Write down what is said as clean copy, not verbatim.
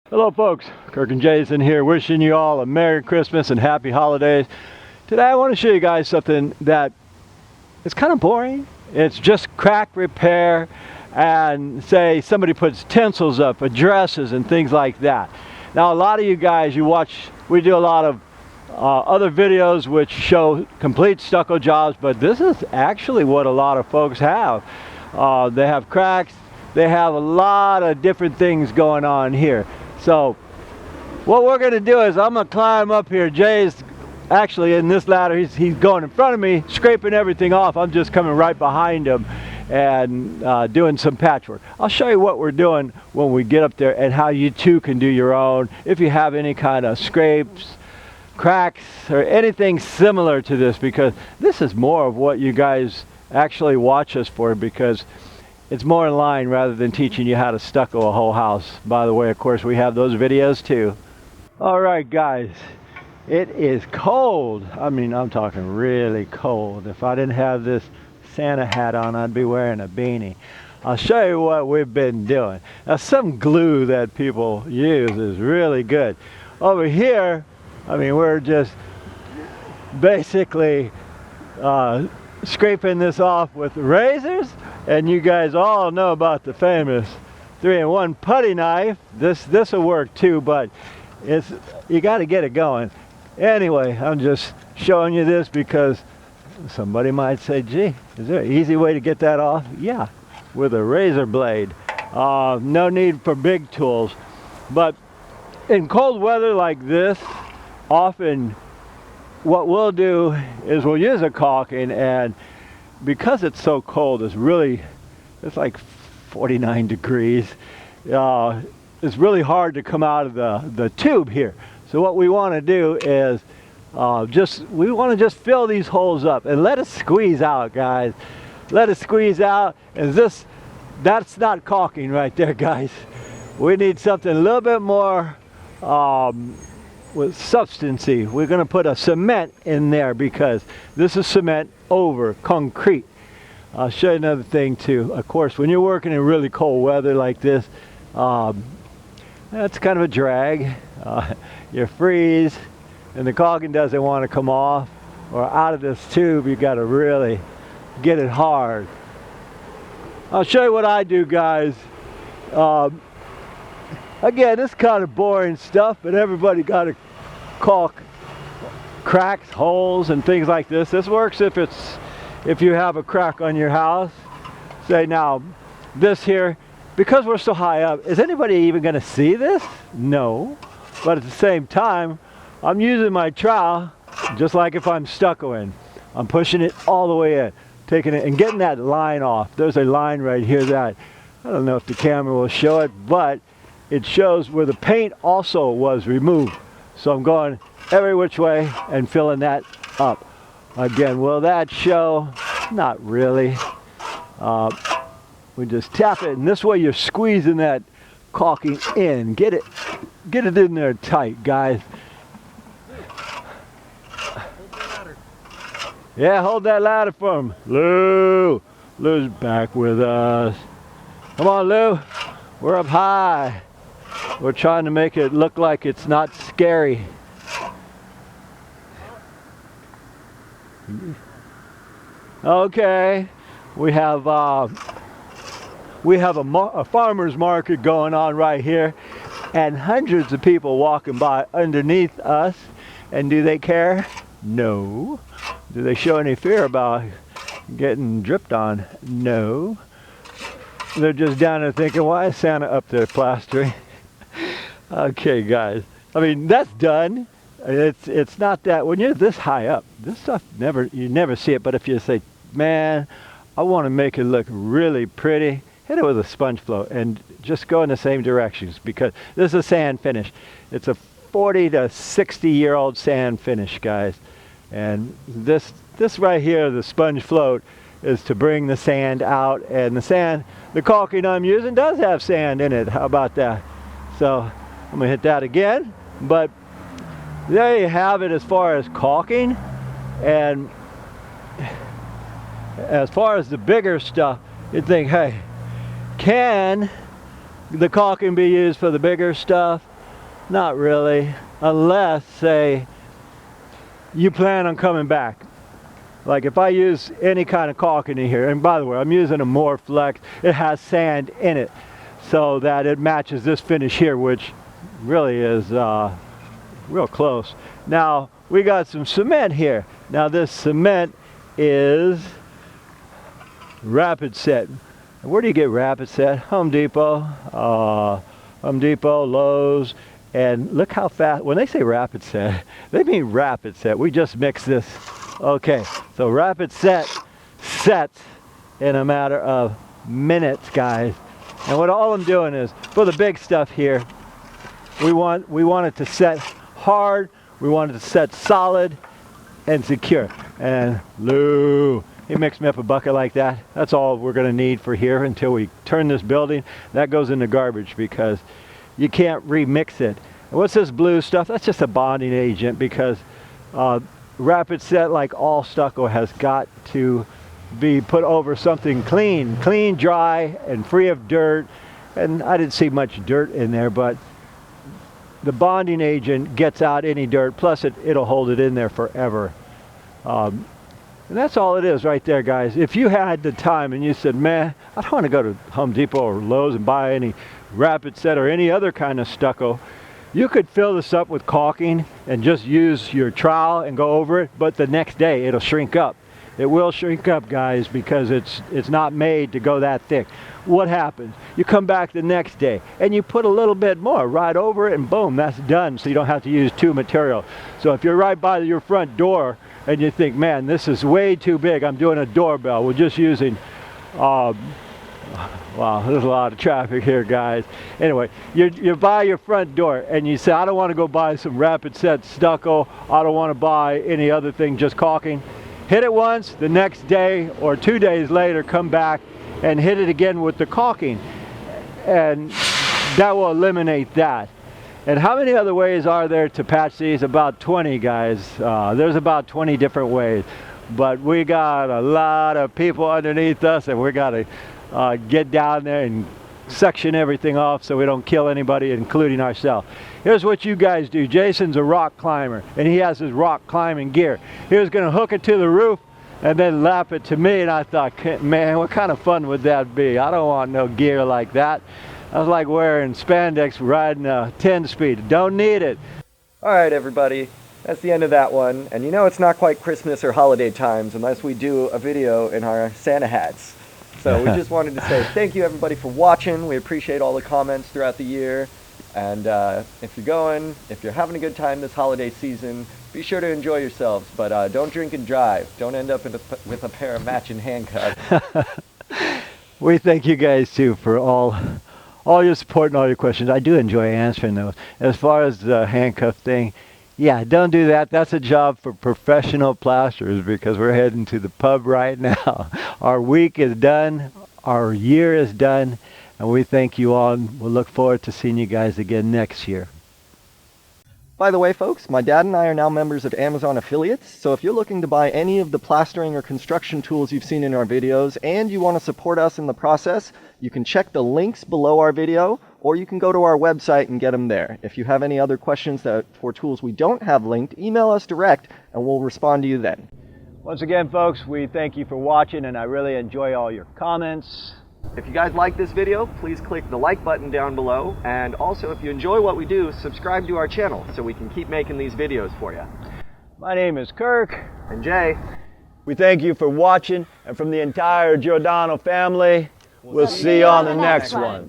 Hello folks, Kirk and Jason here, wishing you all a Merry Christmas and Happy Holidays. Today I want to show you guys something that is kind of boring. It's just crack repair, and say somebody puts tinsels up, addresses and things like that. Now a lot of you guys, we do a lot of other videos which show complete stucco jobs, but this is actually what a lot of folks have. They have cracks, they have a lot of different things going on here. So what we're going to do is I'm going to climb up here. Jay's actually in this ladder. He's going in front of me, scraping everything off. I'm just coming right behind him and doing some patchwork. I'll show you what we're doing when we get up there and how you too can do your own. If you have any kind of scrapes, cracks, or anything similar to this, because this is more of what you guys actually watch us for, because it's more in line rather than teaching you how to stucco a whole house. By the way, of course, we have those videos too. All right, guys, it is cold. I mean, I'm talking really cold. If I didn't have this Santa hat on, I'd be wearing a beanie. I'll show you what we've been doing. Now, some glue that people use is really good. Over here, I mean, we're just basically scraping this off with razors. And you guys all know about the famous 3-in-1 putty knife. This will work too, but you got to get it going. Anyway, I'm just showing you this because somebody might say, gee, is there an easy way to get that off? Yeah, with a razor blade. No need for big tools. But in cold weather like this, often what we'll do is we'll use a caulking, and because it's so cold, it's like 49 degrees. It's really hard to come out of the tube here. So what we want to do is we want to just fill these holes up and let it squeeze out, guys. Let it squeeze out. And that's not caulking right there, guys. We need something a little bit more with substancy. We're going to put a cement in there because this is cement over concrete. I'll show you another thing too. Of course, when you're working in really cold weather like this, that's kind of a drag. You freeze and the caulking doesn't want to come off, or out of this tube. You got to really get it hard. I'll show you what I do, guys. Again, it's kind of boring stuff, but everybody got to caulk cracks, holes, and things like this. This works if you have a crack on your house. Say now, this here, because we're so high up, is anybody even going to see this? No. But at the same time, I'm using my trowel just like if I'm stuccoing. I'm pushing it all the way in, taking it and getting that line off. There's a line right here that I don't know if the camera will show it, but it shows where the paint also was removed. So I'm going every which way and filling that up. Again, will that show? Not really. We just tap it, and this way you're squeezing that caulking in. Get it in there tight, guys. Yeah, hold that ladder for him. Lou's back with us. Come on, Lou. We're up high. We're trying to make it look like it's not scary. Okay, we have a farmer's market going on right here, and hundreds of people walking by underneath us. And do they care? No. Do they show any fear about getting dripped on? No. They're just down there thinking, why is Santa up there plastering? Okay, guys. I mean, that's done. It's not that when you're this high up, this stuff you never see it. But if you say, man, I want to make it look really pretty, hit it with a sponge float and just go in the same directions, because this is a sand finish. It's a 40 to 60 year old sand finish, guys. And this right here, the sponge float, is to bring the sand out. And the caulking I'm using does have sand in it. How about that? So I'm gonna hit that again. But there you have it as far as caulking. And as far as the bigger stuff, you'd think, hey, can the caulking be used for the bigger stuff? Not really, unless, say, you plan on coming back. Like if I use any kind of caulking in here, and by the way, I'm using a Moreflex. It has sand in it so that it matches this finish here, which really is real close. Now, we got some cement here. Now this cement is rapid set. Where do you get rapid set? Home Depot, Lowe's, and look how fast, when they say rapid set, they mean rapid set. We just mix this. Okay, so rapid set sets in a matter of minutes, guys. And what all I'm doing is, for the big stuff here, we want it to set hard, we want it to set solid and secure. And Lou, he mixed me up a bucket like that. That's all we're gonna need for here until we turn this building. That goes in the garbage because you can't remix it. And what's this blue stuff? That's just a bonding agent, because rapid set, like all stucco, has got to be put over something clean, dry, and free of dirt. And I didn't see much dirt in there, but the bonding agent gets out any dirt, plus it'll hold it in there forever. And that's all it is right there, guys. If you had the time and you said, man, I don't want to go to Home Depot or Lowe's and buy any rapid set or any other kind of stucco, you could fill this up with caulking and just use your trowel and go over it, but the next day it'll shrink up. It will shrink up, guys, because it's not made to go that thick. What happens? You come back the next day and you put a little bit more right over it, and boom, that's done, so you don't have to use two material. So if you're right by your front door and you think, man, this is way too big, I'm doing a doorbell, we're just using wow, there's a lot of traffic here, guys. Anyway, you're by your front door and you say, I don't want to go buy some rapid set stucco, I don't want to buy any other thing, just caulking. Hit it once, the next day or 2 days later, come back and hit it again with the caulking. And that will eliminate that. And how many other ways are there to patch these? About 20, guys. There's about 20 different ways. But we got a lot of people underneath us, and we got to get down there and section everything off so we don't kill anybody, including ourselves. Here's what you guys do. Jason's a rock climber and he has his rock climbing gear. He was going to hook it to the roof and then lap it to me, and I thought, man, what kind of fun would that be? I don't want no gear like that. I was like wearing spandex riding a 10-speed. Don't need it. Alright everybody, that's the end of that one. And you know it's not quite Christmas or holiday times unless we do a video in our Santa hats. So we just wanted to say thank you everybody for watching. We appreciate all the comments throughout the year. And if you're having a good time this holiday season, be sure to enjoy yourselves. But don't drink and drive. Don't end up with a pair of matching handcuffs. We thank you guys too for all your support and all your questions. I do enjoy answering those. As far as the handcuff thing, yeah, don't do that. That's a job for professional plasterers, because we're heading to the pub right now. Our week is done. Our year is done. And we thank you all, and we'll look forward to seeing you guys again next year. By the way, folks, my dad and I are now members of Amazon affiliates, so if you're looking to buy any of the plastering or construction tools you've seen in our videos and you want to support us in the process, you can check the links below our video, or you can go to our website and get them there. If you have any other questions for tools we don't have linked, email us direct and we'll respond to you then. Once again, folks, we thank you for watching, and I really enjoy all your comments. If you guys like this video, please click the like button down below, and also if you enjoy what we do, subscribe to our channel so we can keep making these videos for you. My name is Kirk. And Jay. We thank you for watching, and from the entire Giordano family, we'll see you on the next one.